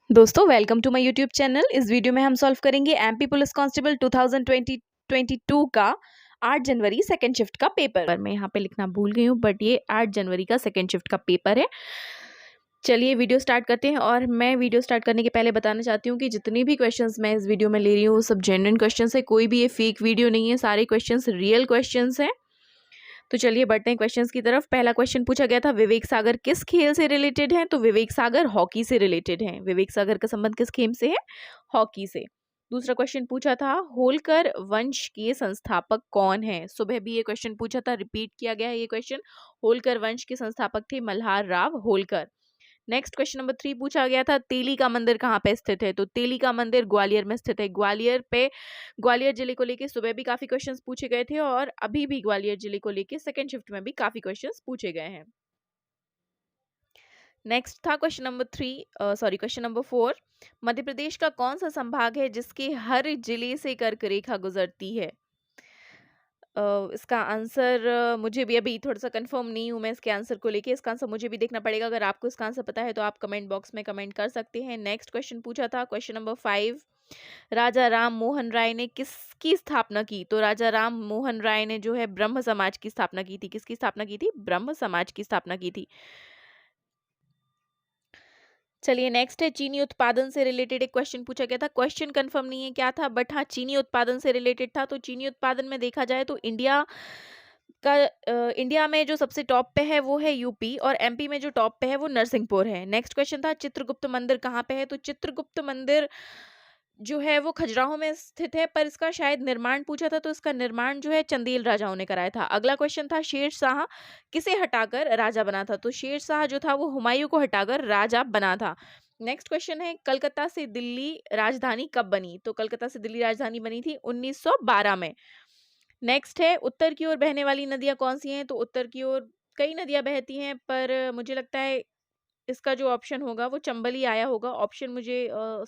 दोस्तों welcome to my YouTube channel. इस video में हम सॉल्व करेंगे एमपी पुलिस कांस्टेबल 2022 का 8 जनवरी सेकंड शिफ्ट का पेपर। मैं यहाँ पे लिखना भूल गई हूँ, बट ये 8 जनवरी का सेकंड शिफ्ट का पेपर है। चलिए वीडियो स्टार्ट करते हैं। और मैं वीडियो स्टार्ट करने के पहले बताना चाहती हूँ कि जितनी भी क्वेश्चंस मैं इस वीडियो में ले रही हूँ वो सब जेन्युइन क्वेश्चंस है, कोई भी ये फेक वीडियो नहीं है, सारे क्वेश्चंस रियल क्वेश्चंस हैं। तो चलिए बढ़ते हैं क्वेश्चंस की तरफ। पहला क्वेश्चन पूछा गया था, विवेक सागर किस खेल से रिलेटेड है? तो विवेक सागर हॉकी से रिलेटेड है। विवेक सागर का संबंध किस खेल से है? हॉकी से। दूसरा क्वेश्चन पूछा था, होलकर वंश के संस्थापक कौन है? सुबह भी ये क्वेश्चन पूछा था, रिपीट किया गया है ये क्वेश्चन। होलकर वंश के संस्थापक थे Malhar Rao Holkar. Next question number 3 पूछा गया था, तेली का मंदिर कहाँ पे स्थित है? तो तेली का मंदिर ग्वालियर में स्थित है। ग्वालियर जिले को लेके सुबह भी काफी क्वेश्चंस पूछे गए थे और अभी भी ग्वालियर जिले को लेके सेकंड शिफ्ट में भी काफी क्वेश्चंस पूछे गए हैं। नेक्स्ट था क्वेश्चन नंबर 4, मध्य प्रदेश का कौन सा संभाग है जिसके हर जिले से कर्क रेखा गुजरती है? इसका आंसर मुझे भी अभी थोड़ा सा कंफर्म नहीं हूँ मैं इसके आंसर को लेके। इसका आंसर मुझे भी देखना पड़ेगा। अगर आपको इसका आंसर पता है तो आप कमेंट बॉक्स में कमेंट कर सकते हैं। नेक्स्ट क्वेश्चन पूछा था क्वेश्चन नंबर 5, राजा राम मोहन राय ने किसकी स्थापना की? तो राजा राम मोहन राय ने जो है ब्रह्म समाज की स्थापना की थी। किसकी स्थापना की थी? ब्रह्म समाज की स्थापना की थी। चलिए नेक्स्ट है, चीनी उत्पादन से रिलेटेड एक क्वेश्चन पूछा गया था। क्वेश्चन कंफर्म नहीं है क्या था, बट हाँ चीनी उत्पादन से रिलेटेड था। तो चीनी उत्पादन में देखा जाए तो इंडिया में जो सबसे टॉप पे है वो है यूपी, और एमपी में जो टॉप पे है वो नरसिंहपुर है। नेक्स्ट क्वेश्चन था, चित्रगुप्त मंदिर कहाँ पे है? तो चित्रगुप्त मंदिर जो है वो खजुराहो में स्थित है, पर इसका शायद निर्माण पूछा था तो इसका निर्माण जो है चंदेल राजाओं ने कराया था। अगला क्वेश्चन था, शेर शाह किसे हटाकर राजा बना था? तो शेर शाह जो था वो हुमायूं को हटाकर राजा बना था। नेक्स्ट क्वेश्चन है, कलकत्ता से दिल्ली राजधानी कब बनी? तो कलकत्ता से दिल्ली राजधानी बनी थी 1912 में। नेक्स्ट है, उत्तर की ओर बहने वाली नदियां कौन सी हैं? तो उत्तर की ओर कई नदियां बहती हैं, पर मुझे लगता है इसका जो ऑप्शन होगा वो चंबल ही आया होगा। ऑप्शन मुझे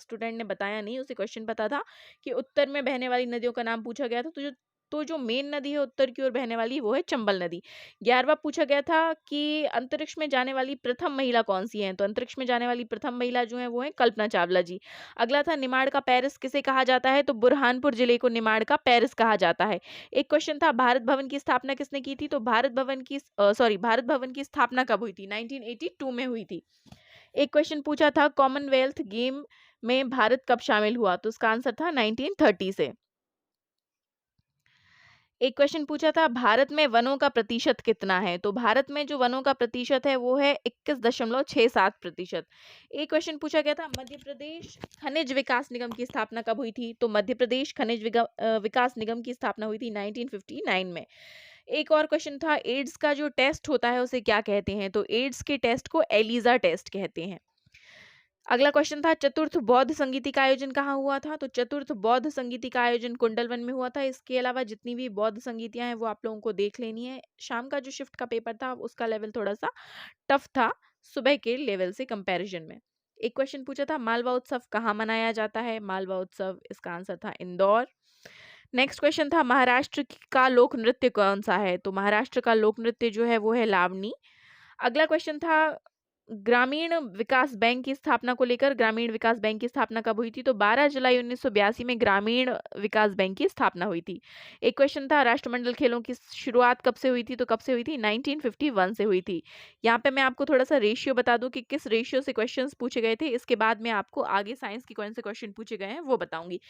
स्टूडेंट ने बताया नहीं, उसे क्वेश्चन पता था कि उत्तर में बहने वाली नदियों का नाम पूछा गया था। तो जो मेन नदी है उत्तर की ओर बहने वाली वो है चंबल नदी। 11वां पूछा गया था कि अंतरिक्ष में जाने वाली प्रथम महिला कौन सी है? तो अंतरिक्ष में जाने वाली प्रथम महिला जो है वो है कल्पना चावला जी। अगला था, निमाड़ का पेरिस किसे कहा जाता है? तो बुरहानपुर जिले को निमाड़ का पेरिस कहा जाता है। एक क्वेश्चन था, भारत भवन की स्थापना किसने की थी? तो भारत भवन की स्थापना कब हुई थी? 1982 में हुई थी। एक क्वेश्चन पूछा था, कॉमनवेल्थ गेम में भारत कब शामिल हुआ? तो उसका आंसर था 1930 से। एक क्वेश्चन पूछा था, भारत में वनों का प्रतिशत कितना है? तो भारत में जो वनों का प्रतिशत है वो है 21.67%। एक क्वेश्चन पूछा गया था, मध्य प्रदेश खनिज विकास निगम की स्थापना कब हुई थी? तो मध्य प्रदेश विकास निगम की स्थापना हुई थी 1959 में। एक और क्वेश्चन था, एड्स का जो टेस्ट होता है उसे क्या कहते हैं? तो एड्स के टेस्ट को एलिजा टेस्ट कहते हैं। अगला क्वेश्चन था, चतुर्थ बौद्ध संगीति का आयोजन कहाँ हुआ था? तो चतुर्थ बौद्ध संगीति का आयोजन कुंडलवन में हुआ था। इसके अलावा जितनी भी बौद्ध संगीतियां हैं वो आप लोगों को देख लेनी है। शाम का जो शिफ्ट का पेपर था उसका लेवल थोड़ा सा टफ था सुबह के लेवल से कंपैरिजन में। एक क्वेश्चन पूछा था, मालवा उत्सव कहाँ मनाया जाता है? मालवा उत्सव, इसका आंसर था इंदौर। नेक्स्ट क्वेश्चन था, महाराष्ट्र का लोक नृत्य कौन सा है? तो महाराष्ट्र का लोक नृत्य जो है वो है लावनी। अगला क्वेश्चन था, ग्रामीण विकास बैंक की स्थापना को लेकर, ग्रामीण विकास बैंक की स्थापना कब हुई थी? तो 12 जुलाई 1982 में ग्रामीण विकास बैंक की स्थापना हुई थी। एक क्वेश्चन था, राष्ट्रमंडल खेलों की शुरुआत कब से हुई थी? तो कब से हुई थी? 1951 से हुई थी। यहाँ पे मैं आपको थोड़ा सा रेशियो बता दूं कि किस रेशियो से क्वेश्चंस पूछे गए थे। इसके बाद मैं आपको आगे साइंस के कौन से क्वेश्चन पूछे गए हैं वो बताऊंगी।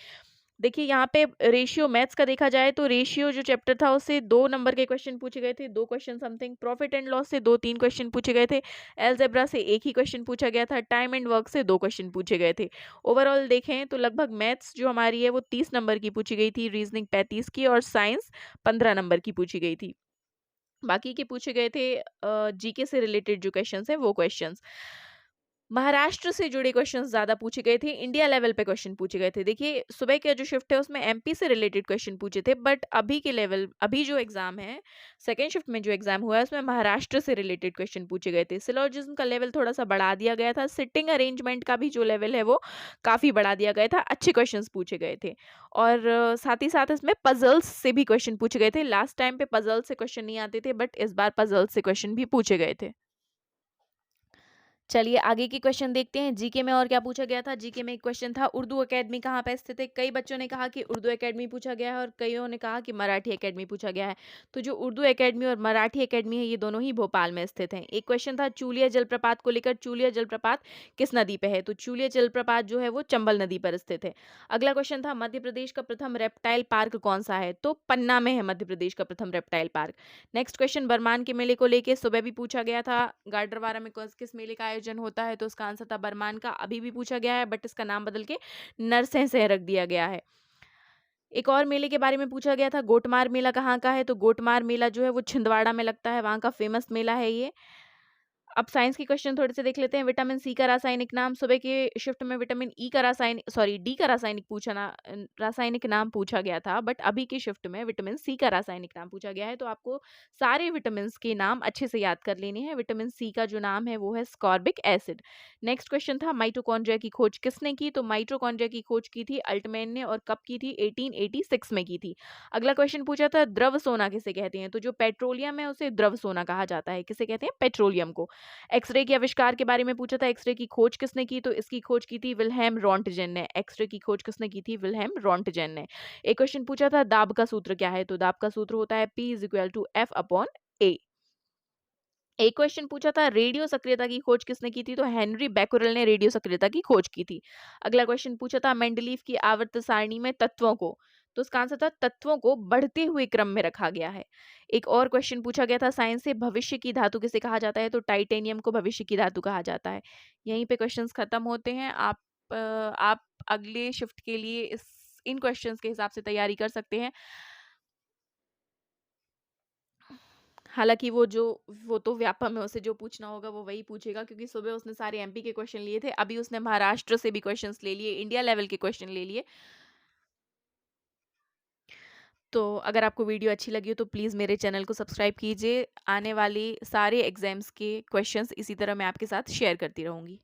देखिए यहाँ पे रेशियो मैथ्स का देखा जाए तो रेशियो जो चैप्टर था उससे 2 नंबर के क्वेश्चन पूछे गए थे, 2 question something. Profit and loss से 2-3 क्वेश्चन पूछे गए थे। एलजेब्रा से 1 ही क्वेश्चन पूछा गया था। टाइम एंड वर्क से 2 क्वेश्चन पूछे गए थे। ओवरऑल देखें तो लगभग मैथ्स जो हमारी है वो 30 नंबर की पूछी गई थी, रीजनिंग 35 की, और साइंस 15 नंबर की पूछी गई थी। बाकी के पूछे गए थे जीके से रिलेटेड जो क्वेश्चंस है वो क्वेश्चंस। महाराष्ट्र से जुड़े क्वेश्चंस ज्यादा पूछे गए थे, इंडिया लेवल पे क्वेश्चन पूछे गए थे। देखिए सुबह का जो शिफ्ट है उसमें एमपी से रिलेटेड क्वेश्चन पूछे थे, बट अभी जो एग्जाम है सेकेंड शिफ्ट में जो एग्जाम हुआ है उसमें महाराष्ट्र से रिलेटेड क्वेश्चन पूछे गए थे। सिलोजिज्म का लेवल थोड़ा सा बढ़ा दिया गया था। सिटिंग अरेंजमेंट का भी जो लेवल है वो काफी बढ़ा दिया गया था। अच्छे क्वेश्चन पूछे गए थे, और साथ ही साथ इसमें पजल्स से भी क्वेश्चन पूछे गए थे। लास्ट टाइम पे पजल्स से क्वेश्चन नहीं आते थे, बट इस बार पजल्स से क्वेश्चन भी पूछे गए थे। चलिए आगे की क्वेश्चन देखते हैं। जीके में और क्या पूछा गया था। जीके में एक क्वेश्चन था, उर्दू एकेडमी कहाँ पे स्थित है। कई बच्चों ने कहा कि उर्दू एकेडमी पूछा गया है और कईयों ने कहा कि मराठी एकेडमी पूछा गया है। तो जो उर्दू एकेडमी और मराठी एकेडमी है, ये दोनों ही भोपाल में स्थित हैं। एक क्वेश्चन था चूलिया जलप्रपात को लेकर, चूलिया जलप्रपात किस नदी पे है। तो चूलिया जलप्रपात जो है वो चंबल नदी पर स्थित है। अगला क्वेश्चन था, मध्य प्रदेश का प्रथम रेप्टाइल पार्क कौन सा है। तो पन्ना में है मध्य प्रदेश का प्रथम reptile park. Next question, Barman के मेले को लेके सुबह भी पूछा गया था, गाडरवारा में किस मेले का आयोजन होता है। तो इसका आंसर था बरमान का। अभी भी पूछा गया है बट इसका नाम बदल के नरसिंह रख दिया गया है। एक और मेले के बारे में पूछा गया था, गोटमार मेला कहाँ का है। तो गोटमार मेला जो है वो छिंदवाड़ा में लगता है, वहां का फेमस मेला है ये। अब साइंस के क्वेश्चन थोड़े से देख लेते हैं। विटामिन सी का रासायनिक नाम। सुबह के शिफ्ट में विटामिन ई का रासायनिक डी का रासायनिक नाम पूछा गया था, बट अभी की शिफ्ट में विटामिन सी का रासायनिक नाम पूछा गया है। तो आपको सारे विटामिन के नाम अच्छे से याद कर लेने हैं। विटामिन सी का जो नाम है वो है स्कॉर्बिक एसिड। नेक्स्ट क्वेश्चन था, माइटोकॉन्ड्रिया की खोज किसने की। तो माइटोकॉन्ड्रिया की खोज की थी अल्टमैन ने, और कब की थी, 1886 में की थी। अगला क्वेश्चन पूछा था, द्रव सोना किसे कहते हैं। तो जो पेट्रोलियम है उसे द्रव सोना कहा जाता है। किसे कहते हैं, पेट्रोलियम को। एक्सरे के आविष्कार के बारे में पूछा था, एक्सरे की खोज किसने की। तो इसकी खोज की थी विल्हेम रॉन्टजेन ने। एक्सरे की खोज किसने की थी, विल्हेम रॉन्टजेन ने। एक क्वेश्चन पूछा था, दाब का सूत्र क्या है। तो दाब का सूत्र होता है P is equal to F upon A। एक क्वेश्चन पूछा था, रेडियो सक्रियता की खोज किसने की थी। तो हेनरी बैकुरेल ने रेडियो सक्रियता की खोज की थी। अगला क्वेश्चन पूछा था, मेंडलीव की आवर्त सारणी में तत्वों को। तो इसका आंसर था तत्वों को बढ़ते हुए क्रम में रखा गया है। एक और क्वेश्चन पूछा गया था, साइंस से भविष्य की धातु किसे कहा जाता है। तो टाइटेनियम को भविष्य की धातु कहा जाता है। यहीं पे क्वेश्चंस खत्म होते हैं। आप अगले शिफ्ट के लिए इन क्वेश्चंस के हिसाब से तैयारी कर सकते हैं। हालाँकि वो तो व्यापम है, उसे जो पूछना होगा वो वही पूछेगा, क्योंकि सुबह उसने सारे एमपी के क्वेश्चन लिए थे, अभी उसने महाराष्ट्र से भी क्वेश्चंस ले लिए, इंडिया लेवल के क्वेश्चन ले लिए। तो अगर आपको वीडियो अच्छी लगी हो तो प्लीज़ मेरे चैनल को सब्सक्राइब कीजिए। आने वाली सारे एग्ज़ाम्स के क्वेश्चंस इसी तरह मैं आपके साथ शेयर करती रहूँगी।